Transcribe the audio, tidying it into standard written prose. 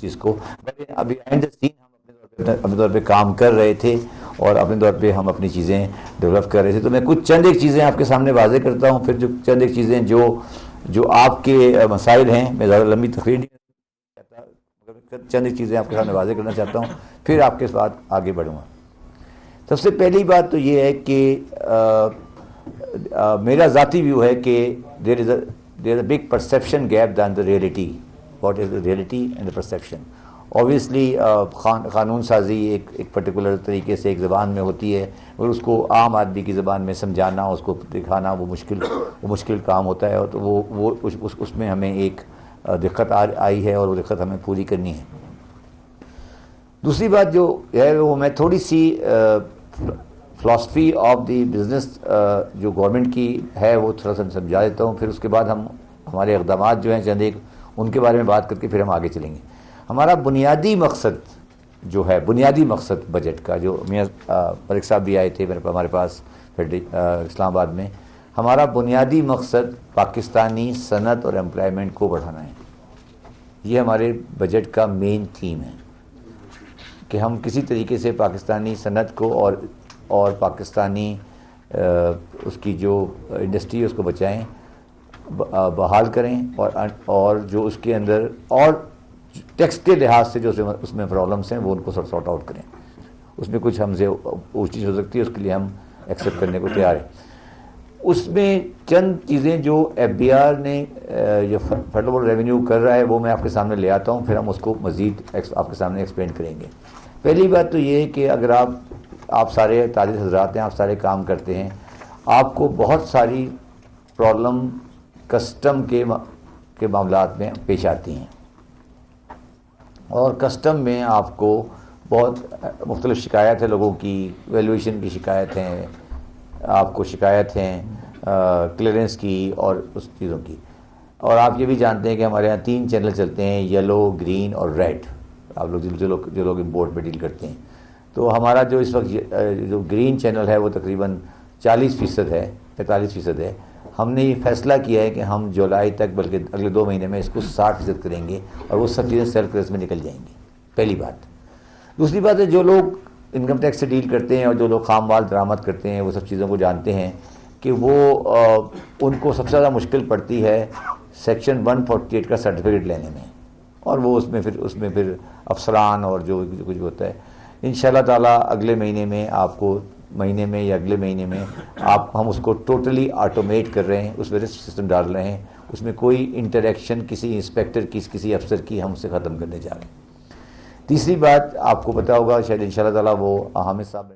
چیز کو. ابھی بہائنڈ دا سین ہم اپنے طور پہ کام کر رہے تھے اور اپنے طور پہ ہم اپنی چیزیں ڈیولپ کر رہے تھے. تو میں کچھ چند ایک چیزیں آپ کے سامنے واضح کرتا ہوں, پھر جو چند ایک چیزیں جو آپ کے مسائل ہیں, میں زیادہ لمبی تقریر نہیں چاہتا, مگر چند ایک چیزیں آپ کے سامنے واضح کرنا چاہتا ہوں, پھر آپ کے ساتھ آگے بڑھوں گا. سب سے پہلی بات تو یہ ہے کہ میرا ذاتی ویو ہے کہ there is a big perception gap then the reality. What is the reality and the perception. Obviously قانون سازی ایک پرٹیکولر طریقے سے ایک زبان میں ہوتی ہے, اور اس کو عام آدمی کی زبان میں سمجھانا, اس کو دکھانا وہ مشکل کام ہوتا ہے. تو وہ اس میں ہمیں ایک دقت آئی ہے, اور وہ دقت ہمیں پوری کرنی ہے. دوسری بات جو ہے وہ میں تھوڑی سی فلاسفی آف دی بزنس جو گورنمنٹ کی ہے وہ تھوڑا سا سمجھا دیتا ہوں, پھر اس کے بعد ہمارے اقدامات جو ہیں چند ایک ان کے بارے میں بات کر کے پھر ہم آگے چلیں گے. ہمارا بنیادی مقصد جو ہے, بنیادی مقصد بجٹ کا, جو میاں ملک صاحب بھی آئے تھے ہمارے پاس اسلام آباد میں, ہمارا بنیادی مقصد پاکستانی صنعت اور امپلائمنٹ کو بڑھانا ہے. یہ ہمارے بجٹ کا مین تھیم ہے کہ ہم کسی طریقے سے پاکستانی صنعت کو اور پاکستانی اس کی جو انڈسٹری ہے اس کو بچائیں, بحال کریں, اور جو اس کے اندر اور ٹیکس کے لحاظ سے جو اس میں پرابلمس ہیں وہ ان کو سارٹ آؤٹ کریں. اس میں کچھ ہم سے اونچ چیز ہو سکتی ہے, اس کے لیے ہم ایکسیپٹ کرنے کو تیار ہیں. اس میں چند چیزیں جو ایف بی آر نے جو فیڈرل ریونیو کر رہا ہے وہ میں آپ کے سامنے لے آتا ہوں, پھر ہم اس کو مزید آپ کے سامنے ایکسپلین کریں گے. پہلی بات تو یہ ہے کہ اگر آپ سارے تاجر حضرات ہیں, آپ سارے کام کرتے ہیں, آپ کو بہت ساری پرابلم کسٹم کے معاملات میں پیش آتی ہیں, اور کسٹم میں آپ کو بہت مختلف شکایت ہے لوگوں کی, ویلیویشن کی شکایت ہیں, آپ کو شکایت ہیں کلیئرنس کی اور اس چیزوں کی. اور آپ یہ بھی جانتے ہیں کہ ہمارے یہاں 3 چینل چلتے ہیں, یلو, گرین اور ریڈ. آپ لوگ جو لوگ امپورٹ میں ڈیل کرتے ہیں, تو ہمارا جو اس وقت جو گرین چینل ہے وہ تقریباً 40% ہے, 45% ہے. ہم نے یہ فیصلہ کیا ہے کہ ہم جولائی تک, بلکہ اگلے 2 مہینے میں اس کو 60% کریں گے, اور وہ سب چیزیں سیلف کریس میں نکل جائیں گی. پہلی بات. دوسری بات ہے, جو لوگ انکم ٹیکس سے ڈیل کرتے ہیں اور جو لوگ خام مال درآمد کرتے ہیں, وہ سب چیزوں کو جانتے ہیں کہ وہ ان کو سب سے زیادہ مشکل پڑتی ہے سیکشن 148 کا سرٹیفکیٹ لینے میں, اور وہ اس میں پھر افسران اور جو کچھ ہوتا ہے. انشاءاللہ تعالیٰ اگلے مہینے میں آپ کو, مہینے میں یا اگلے مہینے میں ہم اس کو ٹوٹلی آٹومیٹ کر رہے ہیں, اس میں رسک سسٹم ڈال رہے ہیں, اس میں کوئی انٹریکشن کسی انسپیکٹر کی, کسی افسر کی ہم سے ختم کرنے جا رہے ہیں. تیسری بات آپ کو پتا ہوگا شاید انشاءاللہ تعالیٰ, وہ حامد صاحب